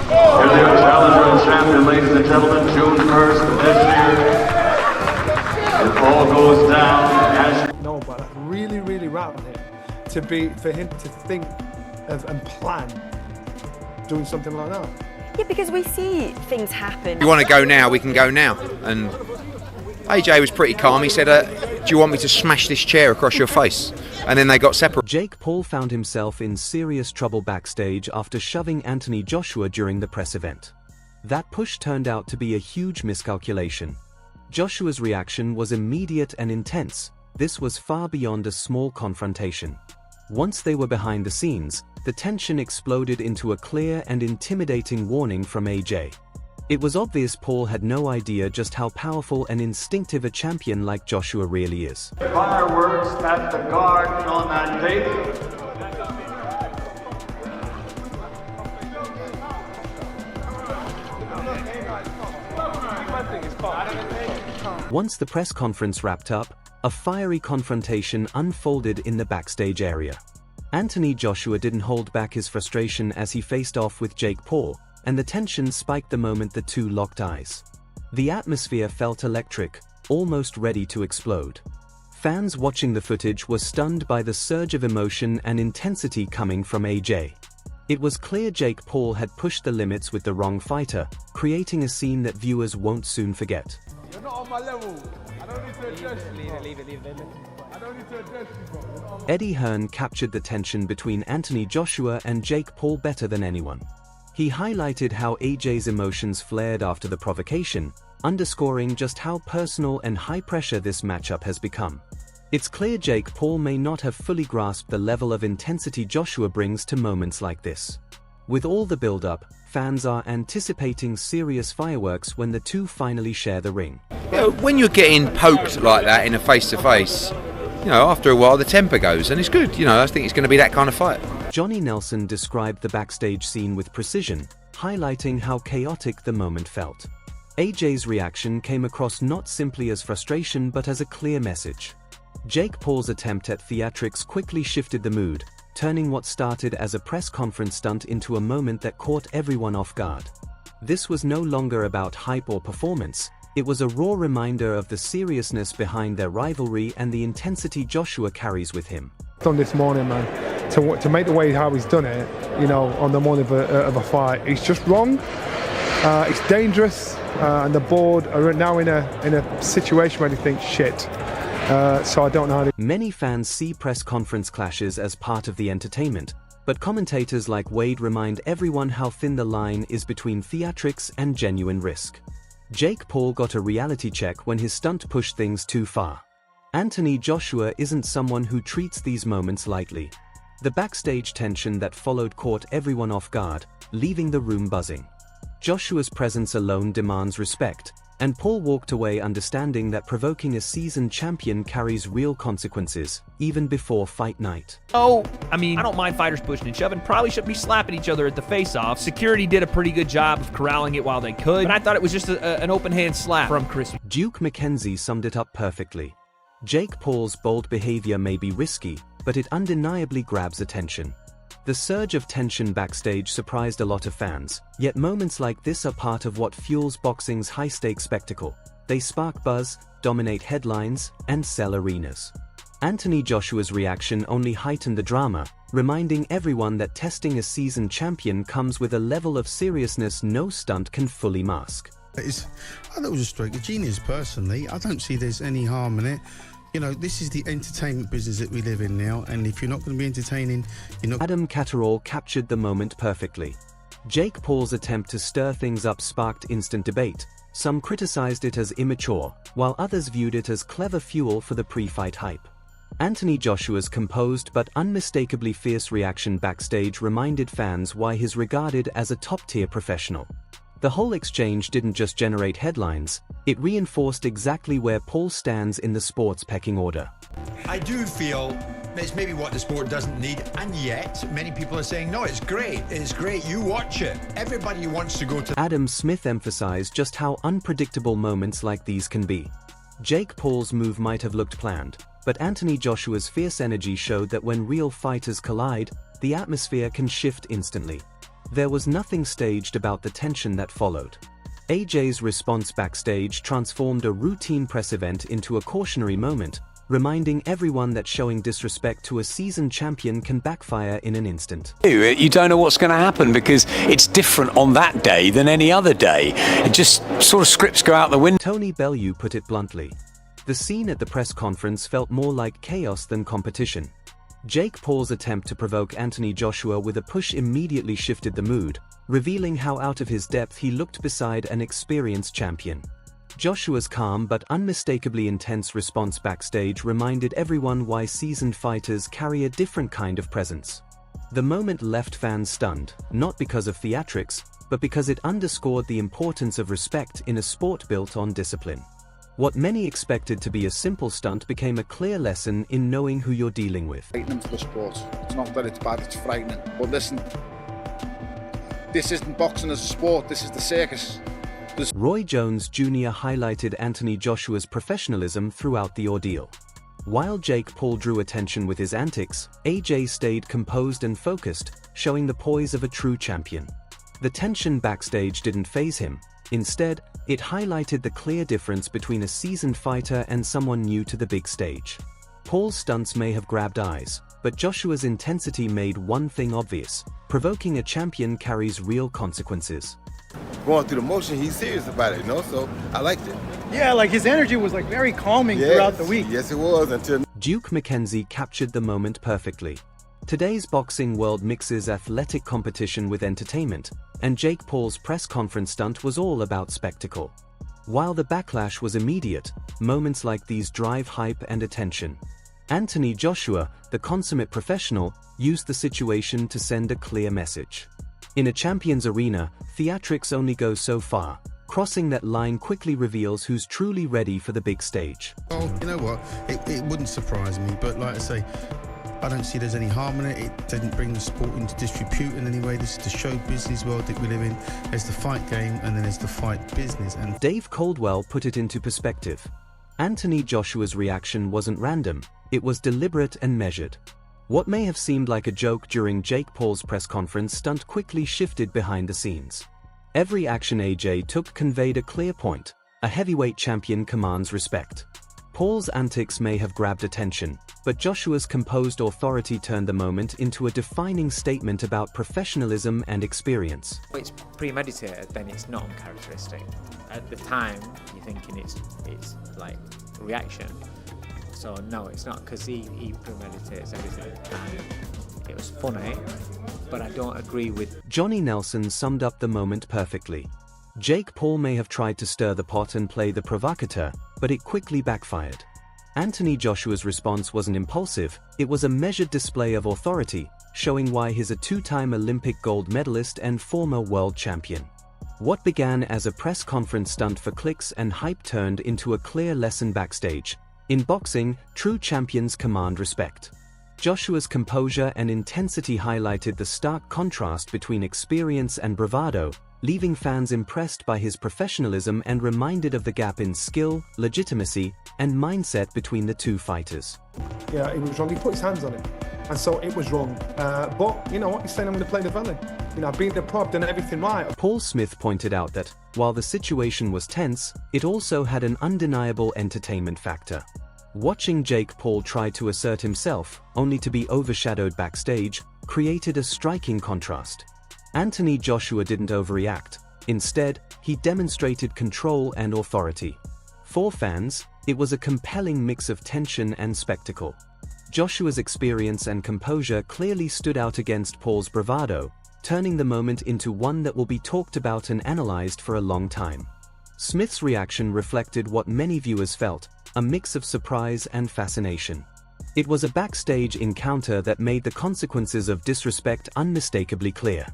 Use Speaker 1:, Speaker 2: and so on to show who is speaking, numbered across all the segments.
Speaker 1: Here's your challenger and champion, ladies and gentlemen, June 1st of this year. It all goes down as...
Speaker 2: No, but that's really, really right on him for him to think of and plan doing something like that.
Speaker 3: Yeah, because we see things happen.
Speaker 4: If you want to go now, we can go now. And AJ was pretty calm. He said, do you want me to smash this chair across your face? And then they got separated.
Speaker 5: Jake Paul found himself in serious trouble backstage after shoving Anthony Joshua during the press event. That push turned out to be a huge miscalculation. Joshua's reaction was immediate and intense. This was far beyond a small confrontation. Once they were behind the scenes, the tension exploded into a clear and intimidating warning from AJ. It was obvious Paul had no idea just how powerful and instinctive a champion like Joshua really is.
Speaker 1: Fireworks at the Garden on that date.
Speaker 5: Once the press conference wrapped up, a fiery confrontation unfolded in the backstage area. Anthony Joshua didn't hold back his frustration as he faced off with Jake Paul, and the tension spiked the moment the two locked eyes. The atmosphere felt electric, almost ready to explode. Fans watching the footage were stunned by the surge of emotion and intensity coming from AJ. It was clear Jake Paul had pushed the limits with the wrong fighter, creating a scene that viewers won't soon forget.
Speaker 6: You're not on my level. I don't need to address you. Leave it. I don't need to address you.
Speaker 5: Eddie Hearn captured the tension between Anthony Joshua and Jake Paul better than anyone. He highlighted how AJ's emotions flared after the provocation, underscoring just how personal and high-pressure this matchup has become. It's clear Jake Paul may not have fully grasped the level of intensity Joshua brings to moments like this. With all the build-up, fans are anticipating serious fireworks when the two finally share the ring.
Speaker 4: You know, when you're getting poked like that in a face-to-face, after a while the temper goes, and it's good. I think it's going to be that kind of fight.
Speaker 5: Johnny Nelson described the backstage scene with precision, highlighting how chaotic the moment felt. AJ's reaction came across not simply as frustration but as a clear message. Jake Paul's attempt at theatrics quickly shifted the mood, turning what started as a press conference stunt into a moment that caught everyone off guard. This was no longer about hype or performance. It was a raw reminder of the seriousness behind their rivalry and the intensity Joshua carries with him.
Speaker 2: Done this morning, man, to make the way how he's done it, on the morning of a fight, it's just wrong. It's dangerous, and the board are now in a situation where they think shit. So I don't know how to...
Speaker 5: Many fans see press conference clashes as part of the entertainment, but commentators like Wade remind everyone how thin the line is between theatrics and genuine risk. Jake Paul got a reality check when his stunt pushed things too far. Anthony Joshua isn't someone who treats these moments lightly. The backstage tension that followed caught everyone off guard, leaving the room buzzing. Joshua's presence alone demands respect, and Paul walked away understanding that provoking a seasoned champion carries real consequences, even before fight night.
Speaker 7: I don't mind fighters pushing and shoving. Probably shouldn't be slapping each other at the face-off. Security did a pretty good job of corralling it while they could, but I thought it was just an open-hand slap from Chris.
Speaker 5: Duke McKenzie summed it up perfectly. Jake Paul's bold behavior may be risky, but it undeniably grabs attention. The surge of tension backstage surprised a lot of fans, yet moments like this are part of what fuels boxing's high-stakes spectacle. They spark buzz, dominate headlines, and sell arenas. Anthony Joshua's reaction only heightened the drama, reminding everyone that testing a seasoned champion comes with a level of seriousness no stunt can fully mask.
Speaker 8: I thought it was a stroke of genius, personally. I don't see there's any harm in it. This is the entertainment business that we live in now, and if you're not going to be entertaining, you're not...
Speaker 5: Adam Catterall captured the moment perfectly. Jake Paul's attempt to stir things up sparked instant debate. Some criticized it as immature, while others viewed it as clever fuel for the pre-fight hype. Anthony Joshua's composed but unmistakably fierce reaction backstage reminded fans why he's regarded as a top-tier professional. The whole exchange didn't just generate headlines, it reinforced exactly where Paul stands in the sport's pecking order.
Speaker 9: I do feel it's maybe what the sport doesn't need, and yet many people are saying, no, it's great, you watch it. Everybody wants to go to...
Speaker 5: Adam Smith emphasized just how unpredictable moments like these can be. Jake Paul's move might have looked planned, but Anthony Joshua's fierce energy showed that when real fighters collide, the atmosphere can shift instantly. There was nothing staged about the tension that followed. AJ's response backstage transformed a routine press event into a cautionary moment, reminding everyone that showing disrespect to a seasoned champion can backfire in an instant.
Speaker 10: You don't know what's going to happen because it's different on that day than any other day. It just sort of scripts go out the window.
Speaker 5: Tony Bellew put it bluntly. The scene at the press conference felt more like chaos than competition. Jake Paul's attempt to provoke Anthony Joshua with a push immediately shifted the mood, revealing how out of his depth he looked beside an experienced champion. Joshua's calm but unmistakably intense response backstage reminded everyone why seasoned fighters carry a different kind of presence. The moment left fans stunned, not because of theatrics, but because it underscored the importance of respect in a sport built on discipline. What many expected to be a simple stunt became a clear lesson in knowing who you're dealing with.
Speaker 11: Frightening for the sport. It's not that it's bad, it's frightening. But listen, this isn't boxing as a sport, this is the circus.
Speaker 5: Roy Jones Jr. highlighted Anthony Joshua's professionalism throughout the ordeal. While Jake Paul drew attention with his antics, AJ stayed composed and focused, showing the poise of a true champion. The tension backstage didn't faze him. Instead, it highlighted the clear difference between a seasoned fighter and someone new to the big stage. Paul's stunts may have grabbed eyes, but Joshua's intensity made one thing obvious: provoking a champion carries real consequences.
Speaker 12: Going through the motion, he's serious about it, so I liked it.
Speaker 13: Yeah, like his energy was like very calming throughout the week.
Speaker 12: Yes, it was until
Speaker 5: Duke McKenzie captured the moment perfectly. Today's boxing world mixes athletic competition with entertainment, and Jake Paul's press conference stunt was all about spectacle. While the backlash was immediate, moments like these drive hype and attention. Anthony Joshua, the consummate professional, used the situation to send a clear message. In a champion's arena, theatrics only go so far. Crossing that line quickly reveals who's truly ready for the big stage.
Speaker 8: Oh, you know what? It wouldn't surprise me, but like I say, I don't see there's any harm in it. It didn't bring the sport into disrepute in any way. This is the show business world that we live in. There's the fight game and then there's the fight business. And
Speaker 5: Dave Caldwell put it into perspective. Anthony Joshua's reaction wasn't random, it was deliberate and measured. What may have seemed like a joke during Jake Paul's press conference stunt quickly shifted behind the scenes. Every action AJ took conveyed a clear point: a heavyweight champion commands respect. Paul's antics may have grabbed attention, but Joshua's composed authority turned the moment into a defining statement about professionalism and experience.
Speaker 14: If it's premeditated, then it's not uncharacteristic. At the time, you're thinking it's like reaction. So no, it's not, because he premeditates everything. And it was funny, but I don't agree with...
Speaker 5: Johnny Nelson summed up the moment perfectly. Jake Paul may have tried to stir the pot and play the provocateur, but it quickly backfired. Anthony Joshua's response wasn't impulsive, it was a measured display of authority, showing why he's a two-time Olympic gold medalist and former world champion. What began as a press conference stunt for clicks and hype turned into a clear lesson backstage. In boxing, true champions command respect. Joshua's composure and intensity highlighted the stark contrast between experience and bravado, leaving fans impressed by his professionalism and reminded of the gap in skill, legitimacy, and mindset between the two fighters.
Speaker 2: Yeah, it was wrong. He put his hands on it, and so it was wrong. But you know what? He's saying, I'm going to play the villain. You know, being the prop, done everything right.
Speaker 5: Paul Smith pointed out that, while the situation was tense, it also had an undeniable entertainment factor. Watching Jake Paul try to assert himself, only to be overshadowed backstage, created a striking contrast. Anthony Joshua didn't overreact. Instead, he demonstrated control and authority. For fans, it was a compelling mix of tension and spectacle. Joshua's experience and composure clearly stood out against Paul's bravado, turning the moment into one that will be talked about and analyzed for a long time. Smith's reaction reflected what many viewers felt, a mix of surprise and fascination. It was a backstage encounter that made the consequences of disrespect unmistakably clear.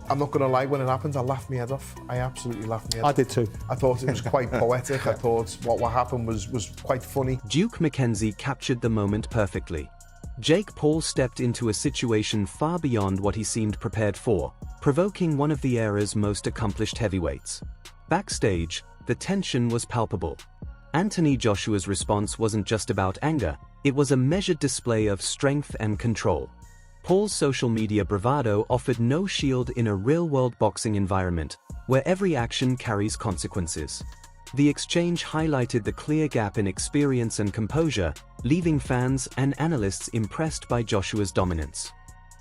Speaker 6: I'm not going to lie, when it happened, I laughed my head off. I absolutely laughed my head off.
Speaker 2: I did too.
Speaker 6: I thought it was quite poetic. I thought what happened was quite funny.
Speaker 5: Duke McKenzie captured the moment perfectly. Jake Paul stepped into a situation far beyond what he seemed prepared for, provoking one of the era's most accomplished heavyweights. Backstage, the tension was palpable. Anthony Joshua's response wasn't just about anger, it was a measured display of strength and control. Paul's social media bravado offered no shield in a real-world boxing environment, where every action carries consequences. The exchange highlighted the clear gap in experience and composure, leaving fans and analysts impressed by Joshua's dominance.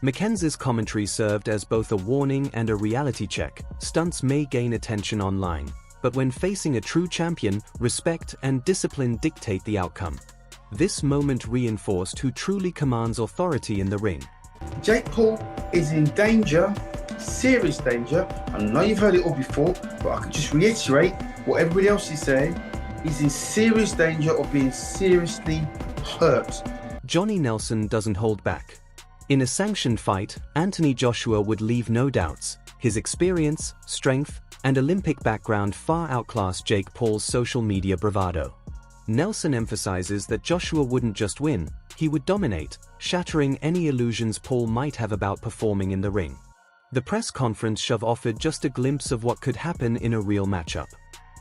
Speaker 5: Mackenzie's commentary served as both a warning and a reality check. Stunts may gain attention online, but when facing a true champion, respect and discipline dictate the outcome. This moment reinforced who truly commands authority in the ring.
Speaker 15: Jake Paul is in danger, serious danger. I know you've heard it all before, but I can just reiterate what everybody else is saying. He's in serious danger of being seriously hurt.
Speaker 5: Johnny Nelson doesn't hold back. In a sanctioned fight, Anthony Joshua would leave no doubts. His experience, strength, and Olympic background far outclassed Jake Paul's social media bravado. Nelson emphasizes that Joshua wouldn't just win, he would dominate, shattering any illusions Paul might have about performing in the ring. The press conference offered just a glimpse of what could happen in a real matchup.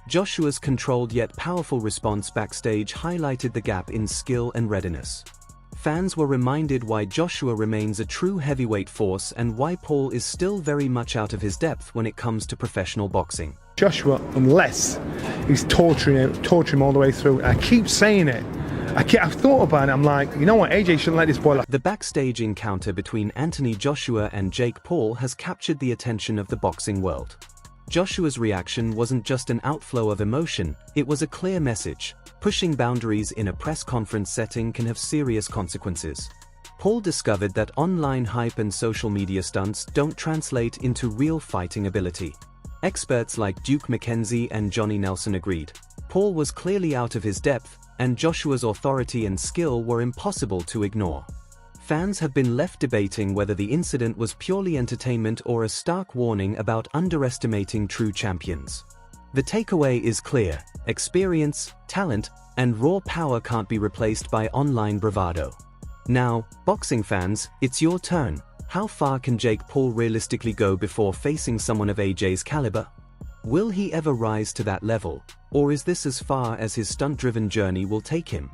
Speaker 5: Joshua's controlled yet powerful response backstage highlighted the gap in skill and readiness. Fans were reminded why Joshua remains a true heavyweight force and why Paul is still very much out of his depth when it comes to professional boxing.
Speaker 2: Joshua, unless he's torturing him all the way through, I keep saying it. I've thought about it, I'm like, you know what, AJ shouldn't let this boy like.
Speaker 5: The backstage encounter between Anthony Joshua and Jake Paul has captured the attention of the boxing world. Joshua's reaction wasn't just an outflow of emotion, it was a clear message. Pushing boundaries in a press conference setting can have serious consequences. Paul discovered that online hype and social media stunts don't translate into real fighting ability. Experts like Duke McKenzie and Johnny Nelson agreed. Paul was clearly out of his depth, and Joshua's authority and skill were impossible to ignore. Fans have been left debating whether the incident was purely entertainment or a stark warning about underestimating true champions. The takeaway is clear: experience, talent, and raw power can't be replaced by online bravado. Now, boxing fans, it's your turn. How far can Jake Paul realistically go before facing someone of AJ's caliber? Will he ever rise to that level, or is this as far as his stunt-driven journey will take him?